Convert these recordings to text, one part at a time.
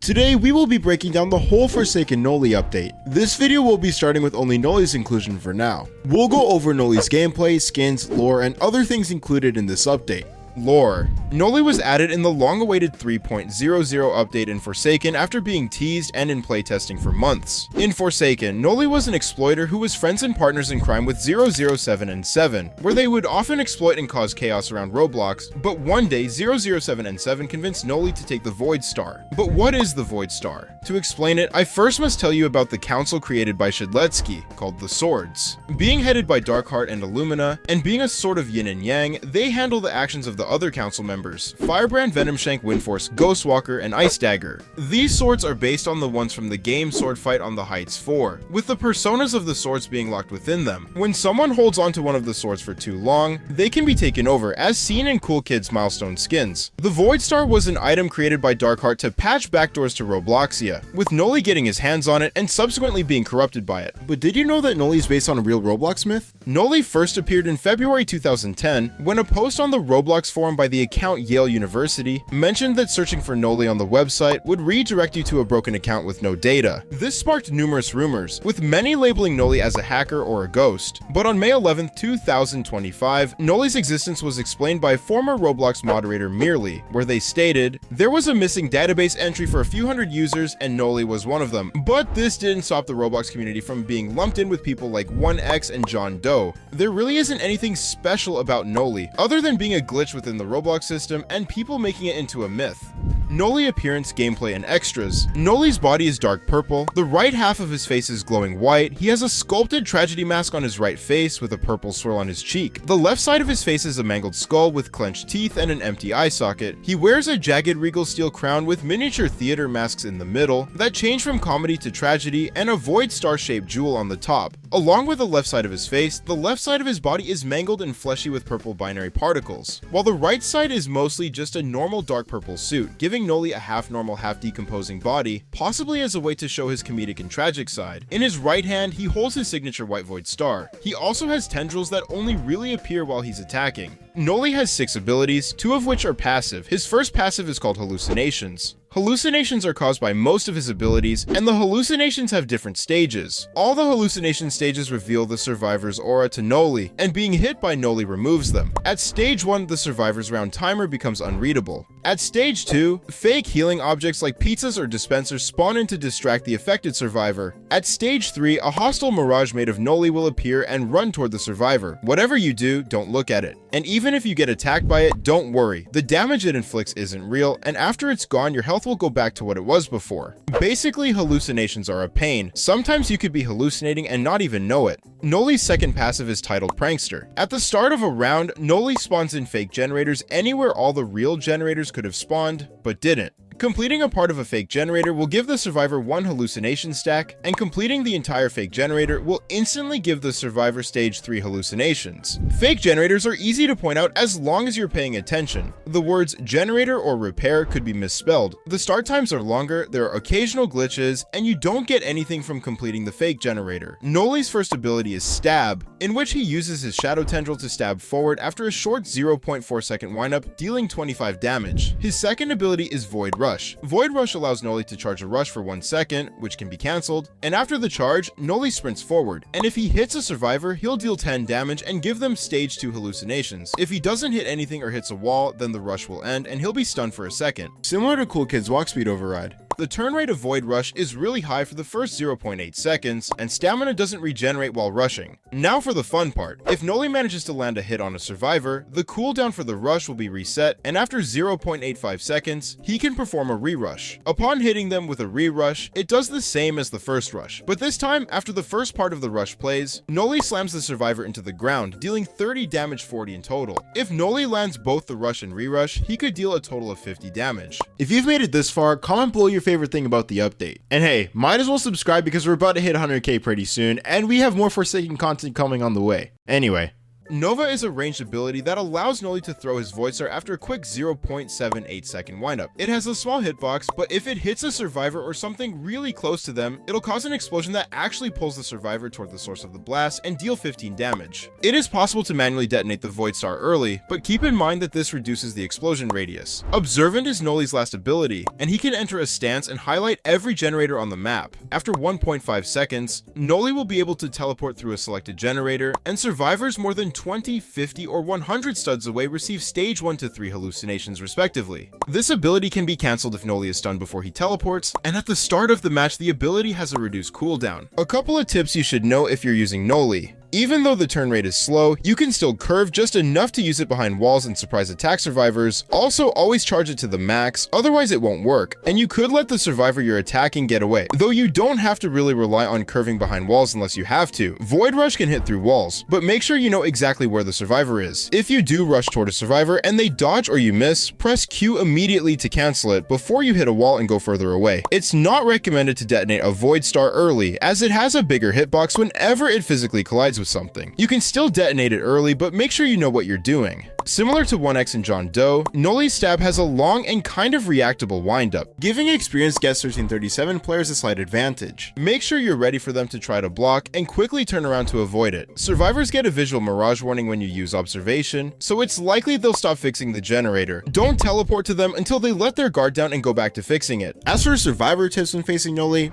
Today we will be breaking down the whole Forsaken Noli update. This video will be starting with only Noli's inclusion for now. We'll go over Noli's gameplay, skins, lore, and other things included in this update. Lore. Noli was added in the long-awaited 3.00 update in Forsaken after being teased and in playtesting for months. In Forsaken, Noli was an exploiter who was friends and partners in crime with 007 and 7, where they would often exploit and cause chaos around Roblox, but one day 007 and 7 convinced Noli to take the Void Star. But what is the Void Star? To explain it, I first must tell you about the council created by Shedletsky, called the Swords. Being headed by Darkheart and Illumina, and being a sort of yin and yang, they handle the actions of the other council members, Firebrand, Venomshank, Windforce, Ghostwalker, and Ice Dagger. These swords are based on the ones from the game Sword Fight on the Heights 4, with the personas of the swords being locked within them. When someone holds onto one of the swords for too long, they can be taken over, as seen in Cool Kids milestone skins. The Void Star was an item created by Darkheart to patch backdoors to Robloxia, with Noli getting his hands on it and subsequently being corrupted by it. But did you know that Noli is based on a real Roblox myth? Noli first appeared in February 2010 when a post on the Roblox forum by the account Yale University mentioned that searching for Noli on the website would redirect you to a broken account with no data. This sparked numerous rumors, with many labeling Noli as a hacker or a ghost. But on May 11, 2025, Noli's existence was explained by former Roblox moderator Merely, where they stated, "There was a missing database entry for a few hundred users and Noli was one of them, but this didn't stop the Roblox community from being lumped in with people like 1X and John Doe. There really isn't anything special about Noli, other than being a glitch within the Roblox system and people making it into a myth." Noli appearance, gameplay, and extras. Noli's body is dark purple, the right half of his face is glowing white, he has a sculpted tragedy mask on his right face with a purple swirl on his cheek. The left side of his face is a mangled skull with clenched teeth and an empty eye socket. He wears a jagged regal steel crown with miniature theater masks in the middle that change from comedy to tragedy, and a void star-shaped jewel on the top. Along with the left side of his face, the left side of his body is mangled and fleshy with purple binary particles, while the right side is mostly just a normal dark purple suit, giving Noli a half normal, half decomposing body, possibly as a way to show his comedic and tragic side. In his right hand, he holds his signature white void star. He also has tendrils that only really appear while he's attacking. Noli has 6 abilities, 2 of which are passive. His first passive is called Hallucinations. Hallucinations are caused by most of his abilities, and the hallucinations have different stages. All the hallucination stages reveal the survivor's aura to Noli, and being hit by Noli removes them. At stage 1, the survivor's round timer becomes unreadable. At stage 2, fake healing objects like pizzas or dispensers spawn in to distract the affected survivor. At stage 3, a hostile mirage made of Noli will appear and run toward the survivor. Whatever you do, don't look at it. And even if you get attacked by it, don't worry. The damage it inflicts isn't real, and after it's gone, your health will go back to what it was before. Basically, hallucinations are a pain. Sometimes you could be hallucinating and not even know it. Noli's second passive is titled Prankster. At the start of a round, Noli spawns in fake generators anywhere all the real generators could have spawned, but didn't. Completing a part of a fake generator will give the survivor 1 hallucination stack, and completing the entire fake generator will instantly give the survivor stage 3 hallucinations. Fake generators are easy to point out as long as you're paying attention. The words generator or repair could be misspelled. The start times are longer, there are occasional glitches, and you don't get anything from completing the fake generator. Noli's first ability is Stab, in which he uses his shadow tendril to stab forward after a short 0.4 second windup, dealing 25 damage. His second ability is Void Rush. Void Rush allows Noli to charge a rush for 1 second, which can be cancelled, and after the charge, Noli sprints forward, and if he hits a survivor, he'll deal 10 damage and give them stage 2 hallucinations. If he doesn't hit anything or hits a wall, then the rush will end and he'll be stunned for a second. Similar to Cool Kids Walk Speed Override. The turn rate of Void Rush is really high for the first 0.8 seconds, and stamina doesn't regenerate while rushing. Now for the fun part. If Noli manages to land a hit on a survivor, the cooldown for the rush will be reset, and after 0.85 seconds, he can perform a re-rush. Upon hitting them with a re-rush, it does the same as the first rush, but this time, after the first part of the rush plays, Noli slams the survivor into the ground, dealing 30 damage, 40 in total. If Noli lands both the rush and re-rush, he could deal a total of 50 damage. If you've made it this far, comment below your favorite thing about the update. And hey, might as well subscribe because we're about to hit 100k pretty soon, and we have more Forsaken content coming on the way. Anyway, Nova is a ranged ability that allows Noli to throw his Void Star after a quick 0.78 second windup. It has a small hitbox, but if it hits a survivor or something really close to them, it'll cause an explosion that actually pulls the survivor toward the source of the blast and deal 15 damage. It is possible to manually detonate the Void Star early, but keep in mind that this reduces the explosion radius. Observant is Noli's last ability, and he can enter a stance and highlight every generator on the map. After 1.5 seconds, Noli will be able to teleport through a selected generator, and survivors more than 20, 50, or 100 studs away receive stage 1 to 3 hallucinations respectively. This ability can be cancelled if Noli is stunned before he teleports, and at the start of the match the ability has a reduced cooldown. A couple of tips you should know if you're using Noli. Even though the turn rate is slow, you can still curve just enough to use it behind walls and surprise attack survivors. Also, always charge it to the max, otherwise it won't work, and you could let the survivor you're attacking get away, though you don't have to really rely on curving behind walls unless you have to. Void Rush can hit through walls, but make sure you know exactly where the survivor is. If you do rush toward a survivor and they dodge or you miss, press Q immediately to cancel it before you hit a wall and go further away. It's not recommended to detonate a Void Star early, as it has a bigger hitbox whenever it physically collides with something. You can still detonate it early, but make sure you know what you're doing. Similar to 1X and John Doe, Noli's stab has a long and kind of reactable windup, giving experienced Guest 1337 players a slight advantage. Make sure you're ready for them to try to block and quickly turn around to avoid it. Survivors get a visual mirage warning when you use observation, so it's likely they'll stop fixing the generator. Don't teleport to them until they let their guard down and go back to fixing it. As for survivor tips when facing Noli,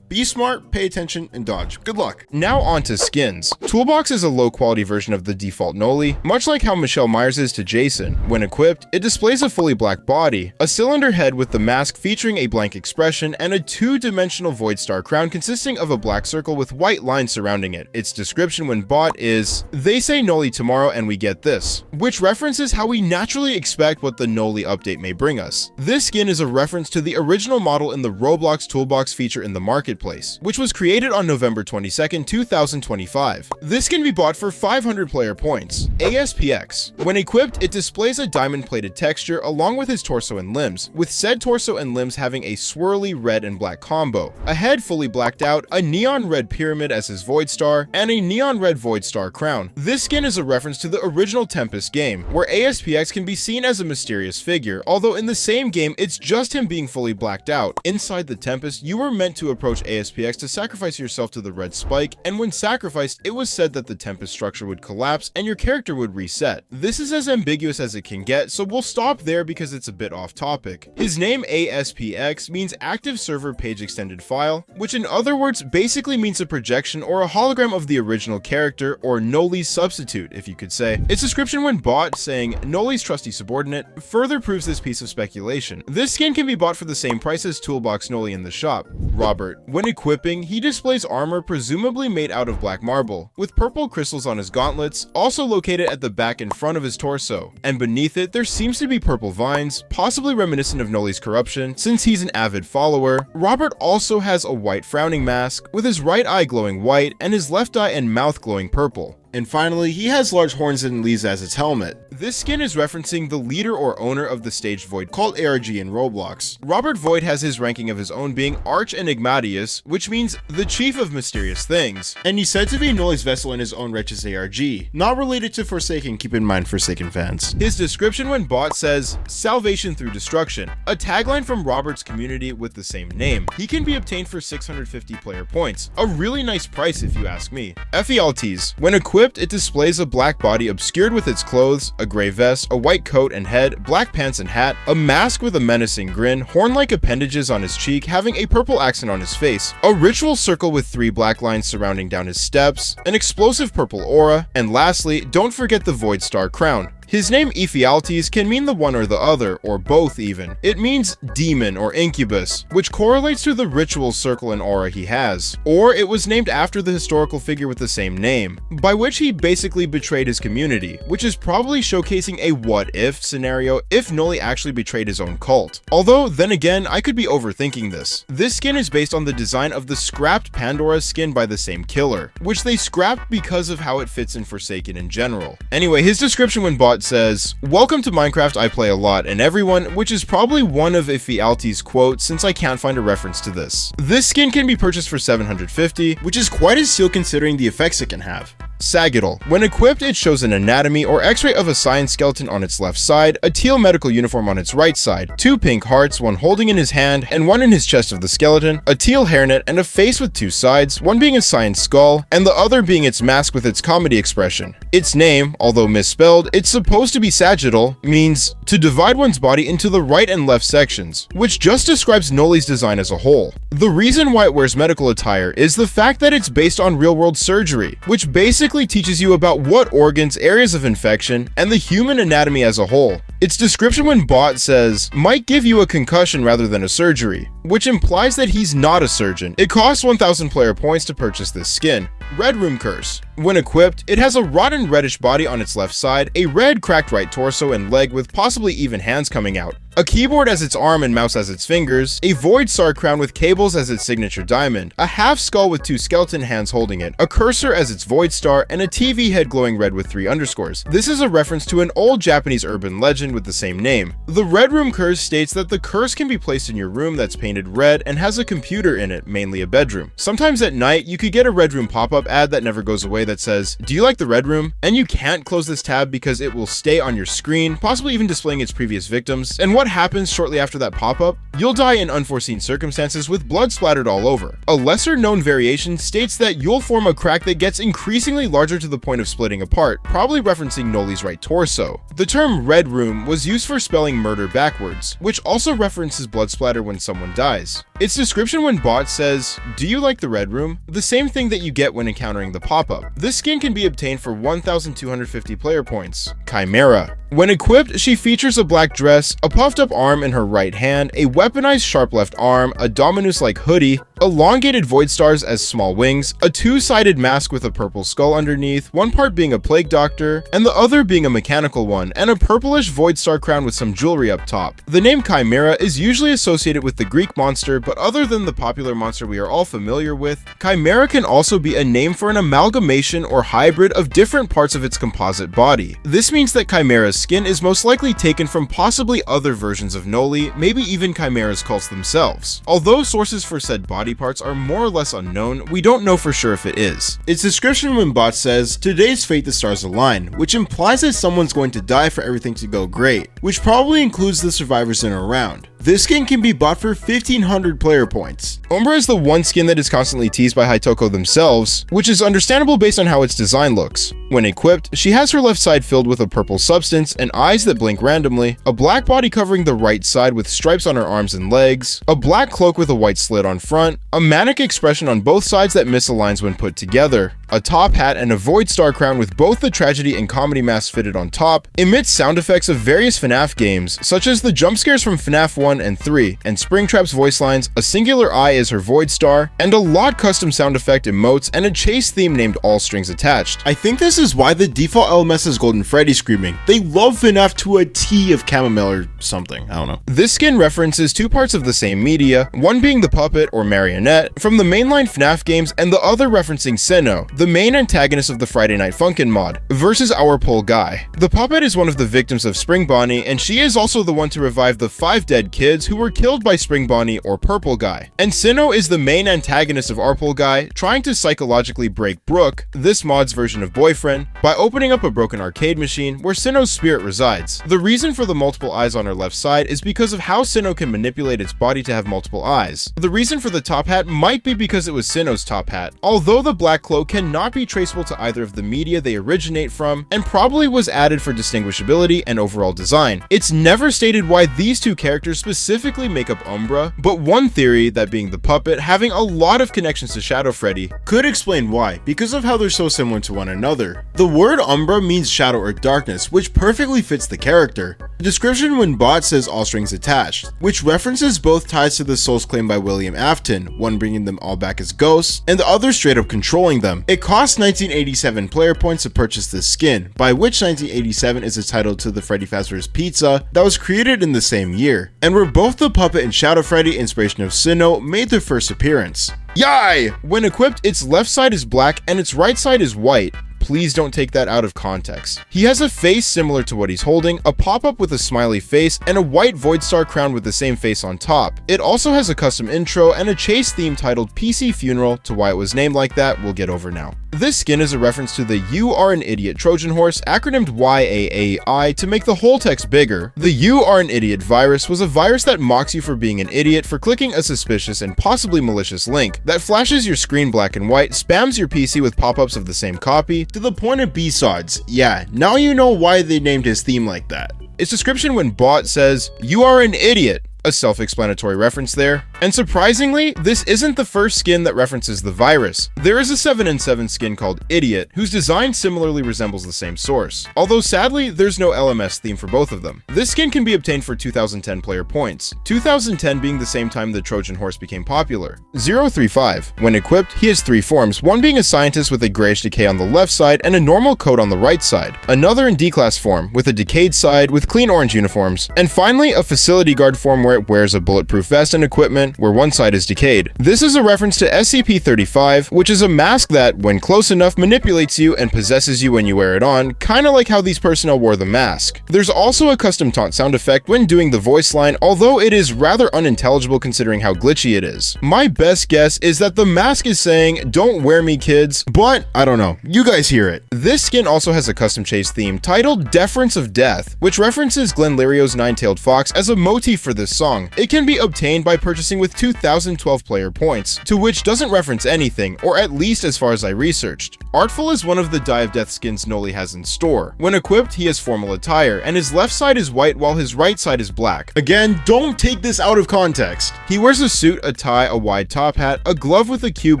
be smart, pay attention, and dodge. Good luck. Now on to skins. Toolbox is a low quality version of the default Noli, much like how Michelle Myers is to Jason. When equipped, it displays a fully black body, a cylinder head with the mask featuring a blank expression, and a two-dimensional Void Star crown consisting of a black circle with white lines surrounding it. Its description when bought is, "They say Noli tomorrow and we get this," which references how we naturally expect what the Noli update may bring us. This skin is a reference to the original model in the Roblox Toolbox feature in the marketplace, which was created on November 22nd, 2025. This can be bought for 500 player points. ASPX. When equipped, it displays a diamond-plated texture along with his torso and limbs, with said torso and limbs having a swirly red and black combo, a head fully blacked out, a neon red pyramid as his Void Star, and a neon red Void Star crown. This skin is a reference to the original Tempest game, where ASPX can be seen as a mysterious figure, although in the same game, it's just him being fully blacked out. Inside the Tempest, you were meant to approach ASPX to sacrifice yourself to the red spike, and when sacrificed, it was said that the Tempest structure would collapse and your character would reset. This is as ambiguous as it can get, so we'll stop there because it's a bit off topic. His name ASPX means Active Server Page Extended File, which in other words basically means a projection or a hologram of the original character, or Noli's substitute, if you could say. Its description when bought, saying Noli's trusty subordinate, further proves this piece of speculation. This skin can be bought for the same price as Toolbox Noli in the shop. Robert. When equipping, he displays armor presumably made out of black marble, with purple crystals on his gauntlets, also located at the back and front of his torso, and beneath it there seems to be purple vines, possibly reminiscent of Noli's corruption, since he's an avid follower. Robert also has a white frowning mask, with his right eye glowing white and his left eye and mouth glowing purple. And finally, he has large horns and leaves as its helmet. This skin is referencing the leader or owner of the staged Void called ARG in Roblox. Robert Void has his ranking of his own being Arch Enigmatius, which means the chief of mysterious things. And he's said to be Noli's vessel in his own righteous ARG, not related to Forsaken, keep in mind Forsaken fans. His description when bought says, "Salvation through destruction," a tagline from Robert's community with the same name. He can be obtained for 650 player points, a really nice price if you ask me. Effialtes. When equipped, it displays a black body obscured with its clothes, a gray vest, a white coat and head, black pants and hat, a mask with a menacing grin, horn-like appendages on his cheek having a purple accent on his face, a ritual circle with 3 black lines surrounding down his steps, an explosive purple aura, and lastly, don't forget the Void Star crown. His name Ephialtes can mean the one or the other, or both even. It means demon or incubus, which correlates to the ritual circle and aura he has. Or it was named after the historical figure with the same name, by which he basically betrayed his community, which is probably showcasing a what-if scenario if Noli actually betrayed his own cult. Although, then again, I could be overthinking this. This skin is based on the design of the scrapped Pandora skin by the same killer, which they scrapped because of how it fits in Forsaken in general. Anyway, his description when bought says, "Welcome to Minecraft, I play a lot, and everyone," which is probably one of Ephialtes' quotes since I can't find a reference to this. This skin can be purchased for 750, which is quite a steal considering the effects it can have. Sagittal. When equipped, it shows an anatomy or x-ray of a cyan skeleton on its left side, a teal medical uniform on its right side, 2 pink hearts, one holding in his hand and one in his chest of the skeleton, a teal hairnet, and a face with 2 sides, one being a cyan skull, and the other being its mask with its comedy expression. Its name, although misspelled, it's supposed to be sagittal, means to divide one's body into the right and left sections, which just describes Noli's design as a whole. The reason why it wears medical attire is the fact that it's based on real-world surgery, which basically teaches you about what organs, areas of infection, and the human anatomy as a whole. Its description when bought says, might give you a concussion rather than a surgery, which implies that he's not a surgeon. It costs 1,000 player points to purchase this skin. Red Room Curse. When equipped, it has a rotten reddish body on its left side, a red cracked right torso and leg with possibly even hands coming out, a keyboard as its arm and mouse as its fingers, a void star crown with cables as its signature diamond, a half skull with 2 skeleton hands holding it, a cursor as its void star, and a TV head glowing red with 3 underscores. This is a reference to an old Japanese urban legend with the same name. The Red Room Curse states that the curse can be placed in your room that's painted red and has a computer in it, mainly a bedroom. Sometimes at night, you could get a Red Room pop-up ad that never goes away that says, "Do you like the Red Room?" And you can't close this tab because it will stay on your screen, possibly even displaying its previous victims. And what happens shortly after that pop-up? You'll die in unforeseen circumstances with blood splattered all over. A lesser known variation states that you'll form a crack that gets increasingly larger to the point of splitting apart, probably referencing Noli's right torso. The term Red Room was used for spelling murder backwards, which also references blood splatter when someone dies. Its description when bought says, "Do you like the Red Room?" The same thing that you get when encountering the pop-up. This skin can be obtained for 1,250 player points. Chimera. When equipped, she features a black dress, a puffed up arm in her right hand, a weaponized sharp left arm, a Dominus-like hoodie, elongated void stars as small wings, a 2-sided mask with a purple skull underneath, one part being a plague doctor, and the other being a mechanical one, and a purplish void star crown with some jewelry up top. The name Chimera is usually associated with the Greek monster, but other than the popular monster we are all familiar with, Chimera can also be a name for an amalgamation or hybrid of different parts of its composite body. This means that Chimera's skin is most likely taken from possibly other versions of Noli, maybe even Chimera's cults themselves. Although sources for said body parts are more or less unknown, we don't know for sure if it is. Its description when bought says, "Today's fate the stars align," which implies that someone's going to die for everything to go great, which probably includes the survivors in a round. This skin can be bought for 1,500 player points. Umbra is the one skin that is constantly teased by Haitoko themselves, which is understandable based on how its design looks. When equipped, she has her left side filled with a purple substance and eyes that blink randomly, a black body covering the right side with stripes on her arms and legs, a black cloak with a white slit on front, a manic expression on both sides that misaligns when put together, a top hat and a void star crown with both the tragedy and comedy masks fitted on top, emits sound effects of various FNAF games, such as the jump scares from FNAF 1 and 3, and Springtrap's voice lines, a singular eye as her void star, and a lot custom sound effect emotes, and a chase theme named All Strings Attached. I think this is why the default LMS is Golden Freddy screaming, "They love FNAF to a T of chamomile" or something, I don't know. This skin references 2 parts of the same media, one being the puppet or marionette from the mainline FNAF games and the other referencing Sinnoh, the main antagonist of the Friday Night Funkin' mod, versus Our Pole Guy. The puppet is one of the victims of Spring Bonnie, and she is also the one to revive the 5 dead kids who were killed by Spring Bonnie or Purple Guy. And Sinnoh is the main antagonist of Our Pole Guy, trying to psychologically break Brooke, this mod's version of boyfriend, by opening up a broken arcade machine where Sinnoh's spirit resides. The reason for the multiple eyes on her left side is because of how Sinnoh can manipulate its body to have multiple eyes. The reason for the top hat might be because it was Sinnoh's top hat, although the black cloak cannot be traceable to either of the media they originate from, and probably was added for distinguishability and overall design. It's never stated why these 2 characters specifically make up Umbra, but one theory, that being the puppet having a lot of connections to Shadow Freddy, could explain why, because of how they're so similar to one another. The word Umbra means shadow or darkness, which perfectly fits the character. The description when bought says All Strings Attached, which references both ties to the souls claimed by William Afton, one bringing them all back as ghosts, and the other straight up controlling them. It costs 1987 player points to purchase this skin, by which 1987 is a title to the Freddy Fazbear's Pizza that was created in the same year, and where both the puppet and Shadow Freddy inspiration of Sinnoh made their first appearance. YAAI! When equipped, its left side is black and its right side is white. Please don't take that out of context. He has a face similar to what he's holding, a pop-up with a smiley face, and a white void star crown with the same face on top. It also has a custom intro and a chase theme titled PC Funeral. To why it was named like that, we'll get over now. This skin is a reference to the "You Are an Idiot" Trojan horse, acronymed YAAI to make the whole text bigger. The "You Are an Idiot" virus was a virus that mocks you for being an idiot for clicking a suspicious and possibly malicious link that flashes your screen black and white, spams your PC with pop-ups of the same copy, to the point of B-sods. Yeah, now you know why they named his theme like that. Its description when bought says, "You are an idiot." A self-explanatory reference there. And surprisingly, this isn't the first skin that references the virus. There is a 7 in 7 skin called Idiot, whose design similarly resembles the same source. Although sadly, there's no LMS theme for both of them. This skin can be obtained for 2010 player points, 2010 being the same time the Trojan horse became popular. 035. When equipped, he has 3 forms, one being a scientist with a grayish decay on the left side and a normal coat on the right side, another in D-class form, with a decayed side with clean orange uniforms, and finally a facility guard form where it wears a bulletproof vest and equipment where one side is decayed. This is a reference to SCP-35, which is a mask that, when close enough, manipulates you and possesses you when you wear it on, kinda like how these personnel wore the mask. There's also a custom taunt sound effect when doing the voice line, although it is rather unintelligible considering how glitchy it is. My best guess is that the mask is saying, "Don't wear me, kids," but I don't know. You guys hear it. This skin also has a custom chase theme titled Deference of Death, which references Glenn Lirio's Nine-Tailed Fox as a motif for this song. It can be obtained by purchasing with 2012 player points, to which doesn't reference anything, or at least as far as I researched. Artful is one of the Die of Death skins Noli has in store. When equipped, he has formal attire, and his left side is white while his right side is black. Again, don't take this out of context. He wears a suit, a tie, a wide top hat, a glove with a cube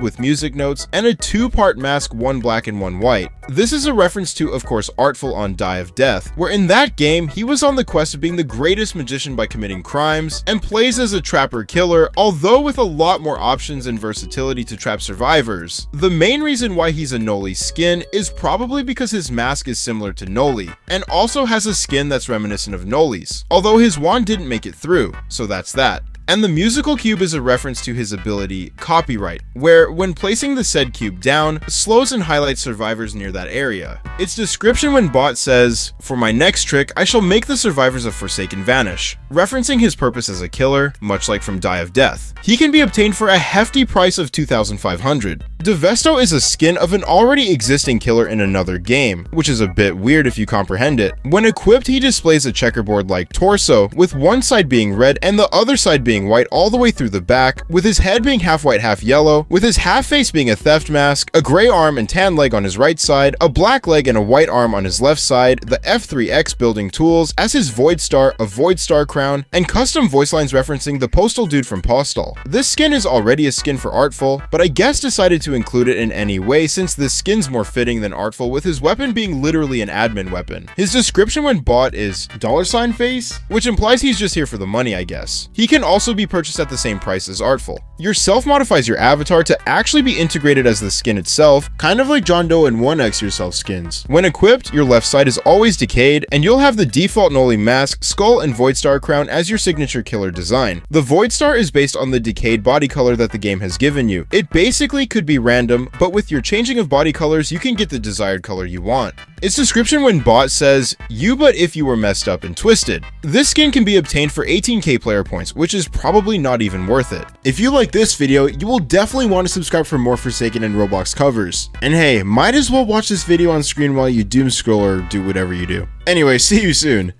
with music notes, and a 2-part mask, one black and one white. This is a reference to, of course, Artful on Die of Death, where in that game, he was on the quest of being the greatest magician by committing crimes, and plays as a trapper killer, although with a lot more options and versatility to trap survivors. The main reason why he's a Noli skin is probably because his mask is similar to Noli, and also has a skin that's reminiscent of Noli's, although his wand didn't make it through, so that's that. And the musical cube is a reference to his ability Copyright, where when placing the said cube down, slows and highlights survivors near that area. Its description when bought says, "For my next trick, I shall make the survivors of Forsaken vanish," referencing his purpose as a killer, much like from Die of Death. He can be obtained for a hefty price of 2,500. Devesto is a skin of an already existing killer in another game, which is a bit weird if you comprehend it. When equipped, he displays a checkerboard-like torso, with one side being red and the other side being white all the way through the back, with his head being half white half yellow, with his half face being a theft mask, a gray arm and tan leg on his right side, a black leg and a white arm on his left side, the F3X building tools as his Void Star, a Void Star crown, and custom voice lines referencing the postal dude from Postal. This skin is already a skin for Artful, but I guess decided to include it in any way since this skin's more fitting than Artful, with his weapon being literally an admin weapon. His description when bought is $face, which implies he's just here for the money, I guess. He can also be purchased at the same price as Artful. Your self modifies your avatar to actually be integrated as the skin itself, kind of like John Doe and 1X yourself skins. When equipped, your left side is always decayed, and you'll have the default Noli mask, skull, and Void Star crown as your signature killer design. The Void Star is based on the decayed body color that the game has given you. It basically could be random, but with your changing of body colors, you can get the desired color you want. Its description when bought says, "You but if you were messed up and twisted." This skin can be obtained for 18k player points, which is probably not even worth it. If you like this video, you will definitely want to subscribe for more Forsaken and Roblox covers. And hey, might as well watch this video on screen while you doom scroll or do whatever you do. Anyway, see you soon.